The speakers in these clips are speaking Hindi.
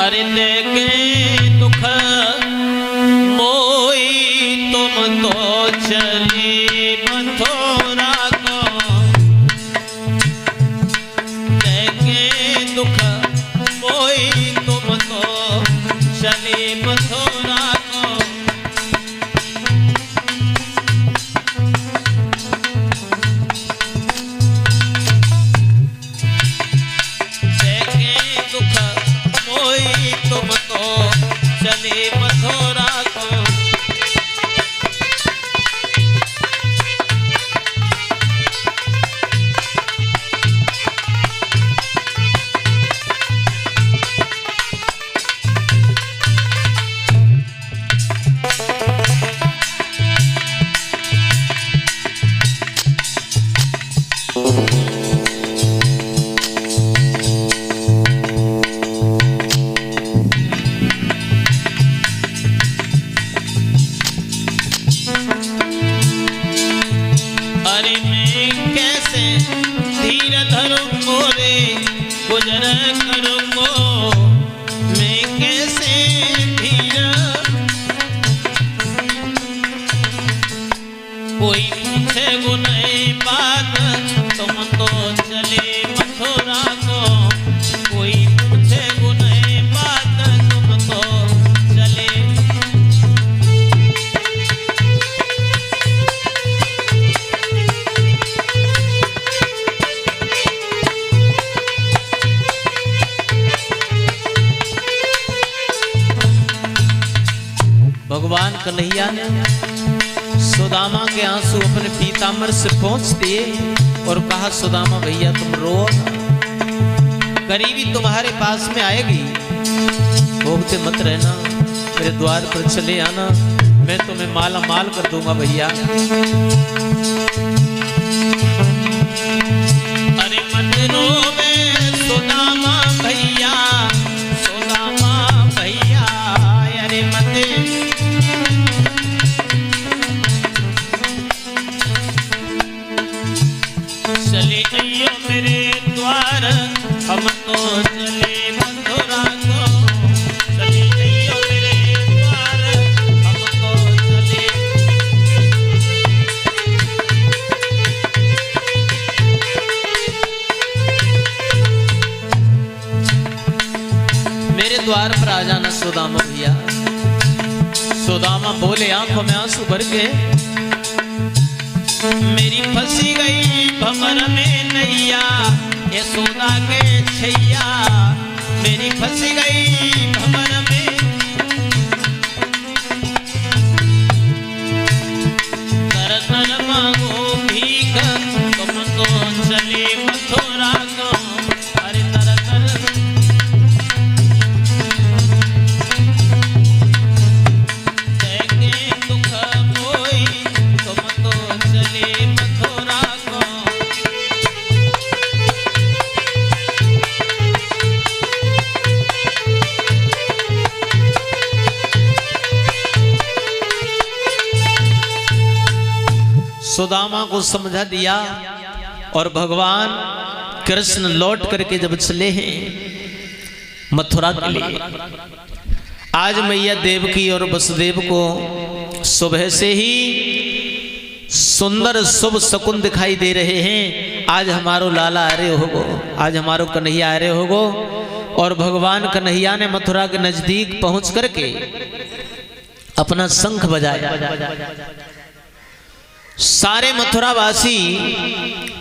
अरे देखे दुख मोई तुम तो चली मथुरा को, देखे दुख मोई तुम तो चली मथुरा को। तुम तो चले मथुरा को, गुजर करूंगो मैं कैसे धीर, कोई पूछे गुनह बात तुम तो चले मथुरा को, कोई पूछे गुनह बात तुम तो चले। भगवान कन्हैया ने सुदामा के आंसू अपने पीताम्बर से पोंछ दिए और कहा, सुदामा भैया तुम रो, गरीबी तुम्हारे पास में आएगी, भोगते मत रहना, मेरे द्वार पर चले आना, मैं तुम्हें माला माल कर दूंगा भैया। अरे मत रोवे सुदामा भैया, सुदामा भैया, अरे मत चले अइयो मेरे द्वार, हम तो चले मथुरा को, चले अइयो मेरे द्वार, हम तो चले। मेरे द्वार पर आ जाना सुदामा भैया। सुदामा बोले आंखों में आंसू भर के, मेरी फंसी गई भंवर में नैया, यशोदा के छैया, मेरी फंसी गई भंवर में, दर्शन मांगो भीख तुम तो चले मथुरा को, अरे दर्शन देखे दुख मोई तुम तो चले मथुरा को। सुदामा को समझा दिया और भगवान कृष्ण लौट करके जब चले हैं मथुरा के लिए, आज मैया देवकी और वसुदेव को सुबह से ही सुंदर शुभ शकुन दिखाई दे रहे हैं। आज हमारो लाला आ रहे होगो, आज हमारो कन्हैया आ रहे होगो। और भगवान कन्हैया ने मथुरा के नजदीक पहुंच करके अपना शंख बजाया। सारे मथुरावासी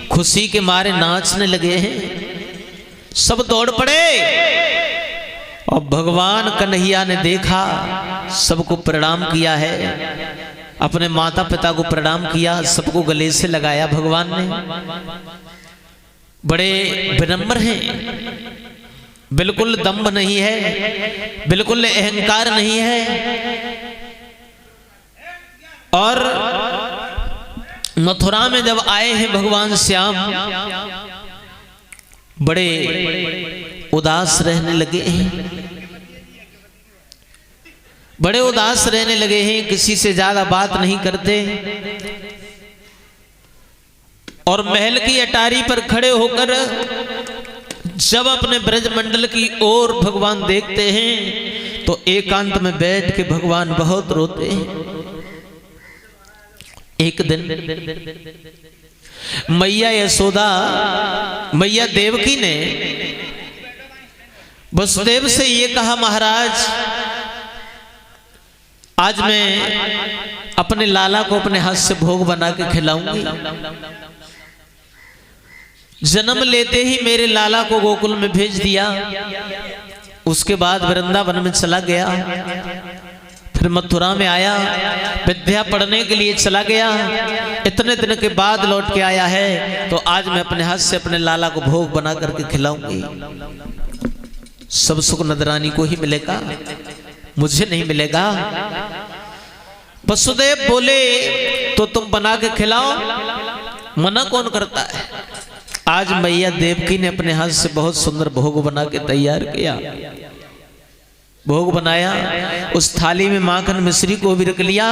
खुशी के मारे नाचने लगे हैं, सब दौड़ पड़े और भगवान कन्हैया ने देखा, सबको प्रणाम किया है, अपने माता पिता को प्रणाम किया, सबको गले से लगाया। भगवान ने बड़े विनम्र हैं, बिल्कुल दंभ नहीं है, बिल्कुल अहंकार नहीं है। और मथुरा में जब आए हैं भगवान श्याम, बड़े उदास रहने लगे हैं, बड़े उदास रहने लगे हैं, किसी से ज्यादा बात नहीं करते और महल की अटारी पर खड़े होकर जब अपने ब्रजमंडल की ओर भगवान देखते हैं तो एकांत में बैठ के भगवान बहुत रोते हैं। एक दिन मैया यशोदा, मैया देवकी ने वसुदेव से ये कहा, महाराज आज मैं अपने लाला को अपने हाथ से भोग बना के खिलाऊंगी। जन्म लेते ही मेरे लाला को गोकुल में भेज दिया, उसके बाद वृंदावन में चला गया, फिर मथुरा में आया, विद्या पढ़ने के लिए चला गया, इतने दिन के बाद लौट के आया है, तो आज मैं अपने हाथ से अपने लाला को भोग बना करके खिलाऊंगी। सब सुख नदरानी को ही मिलेगा, मुझे नहीं मिलेगा। वसुदेव बोले तो तुम बना के खिलाओ, मना कौन करता है। आज मैया देवकी ने अपने हाथ से बहुत सुंदर भोग बना के तैयार किया। भोग बनाया, उस थाली में माखन मिश्री को भी रख लिया।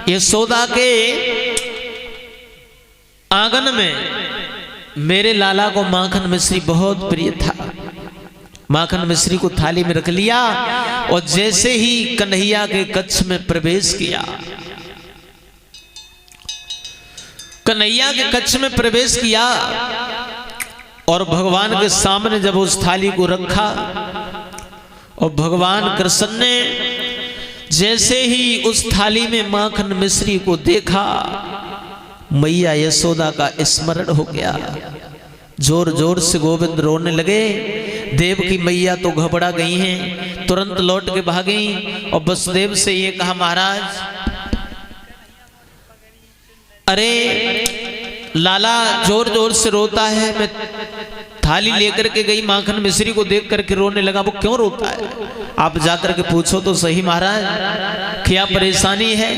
यशोदा के आंगन में मेरे लाला को माखन मिश्री बहुत प्रिय था। माखन मिश्री को थाली में रख लिया और जैसे ही कन्हैया के कक्ष में प्रवेश किया, कन्हैया के कक्ष में प्रवेश किया और भगवान के सामने जब उस थाली को रखा और भगवान कृष्ण ने जैसे ही उस थाली में माखन मिश्री को देखा, मैया यशोदा का स्मरण हो गया। जोर जोर से गोविंद रोने लगे। देवकी मैया तो घबरा गई हैं, तुरंत लौट के भागी और वसुदेव से ये कहा, महाराज अरे लाला जोर जोर से रोता है, मैं थाली लेकर के गई, माखन मिश्री को देख करके रोने लगा, वो क्यों रोता है? आप जाकर के पूछो तो सही महाराज, क्या परेशानी है,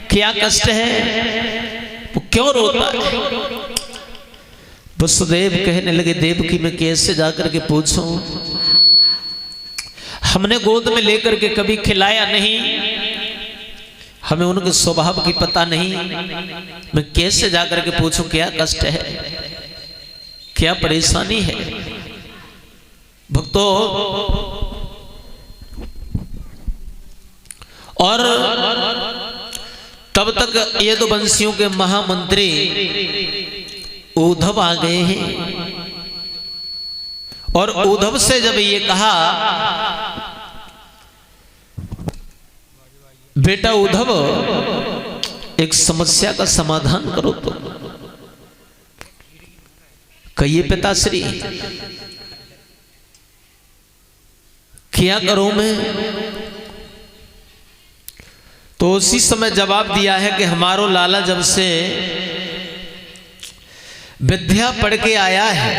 क्या कष्ट है, वो क्यों रोता है? वसुदेव कहने लगे, देवकी मैं कैसे जाकर के पूछूं, हमने गोद में लेकर के कभी खिलाया नहीं, हमें उनके स्वभाव की पता नहीं, मैं कैसे जाकर के पूछूं क्या कष्ट है, क्या परेशानी है। भक्तों, और तब तक यदुवंशियों के महामंत्री उद्धव आ गए हैं और उद्धव से जब ये कहा, बेटा उद्धव एक समस्या का समाधान करो, तो कहिए पिताश्री क्या करूं मैं? तो उसी समय जवाब दिया है कि हमारो लाला जब से विद्या पढ़ के आया है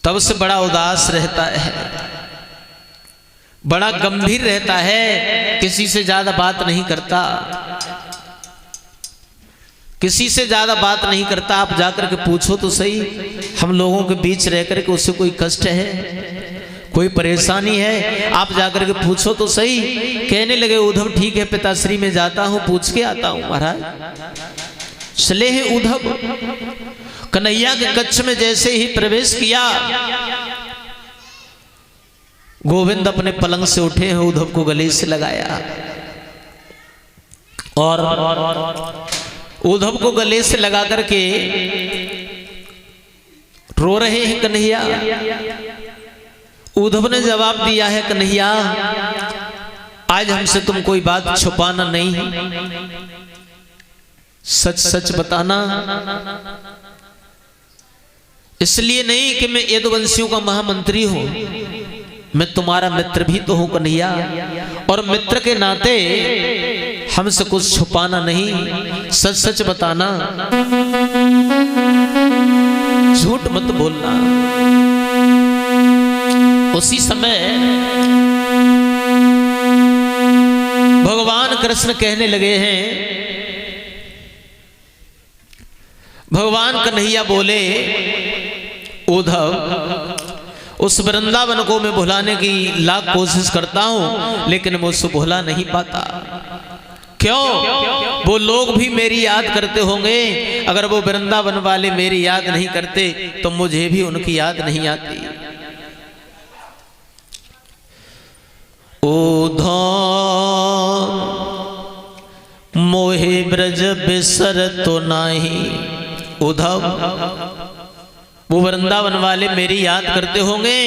तब से बड़ा उदास रहता है, बड़ा गंभीर रहता है, किसी से ज्यादा बात नहीं करता, किसी से ज्यादा बात नहीं करता। आप जाकर के पूछो तो सही, हम लोगों के बीच रह करके उससे कोई कष्ट है, कोई परेशानी है, आप जाकर के पूछो तो सही। कहने लगे उद्धव, ठीक है पिताश्री में जाता हूं, पूछ के आता हूं। महाराज चले हैं उद्धव, कन्हैया के कक्ष में जैसे ही प्रवेश किया, गोविंद अपने पलंग से उठे हैं, उद्धव को गले से लगाया और उद्धव को गले से लगा करके रो रहे हैं कन्हैया। उद्धव ने जवाब दिया है, कन्हैया आज हमसे तुम कोई बात छुपाना नहीं, सच सच बताना। इसलिए नहीं कि मैं यदुवंशियों का महामंत्री हूं, मैं तुम्हारा मित्र भी तो हूं कन्हैया, और मित्र के नाते हमसे कुछ छुपाना नहीं, सच सच बताना, झूठ मत बोलना। उसी समय भगवान कृष्ण कहने लगे हैं, भगवान कन्हैया बोले, उद्धव उस वृंदावन को मैं भुलाने की लाख कोशिश करता हूं, लेकिन मैं उसको भुला नहीं पाता। क्यों? वो लोग भी मेरी याद करते होंगे। अगर वो वृंदावन वाले मेरी याद नहीं करते तो मुझे भी उनकी याद नहीं आती। उधो मोहे ब्रज बिसर तो नाही। उधव, वो वृंदावन वाले मेरी याद करते होंगे।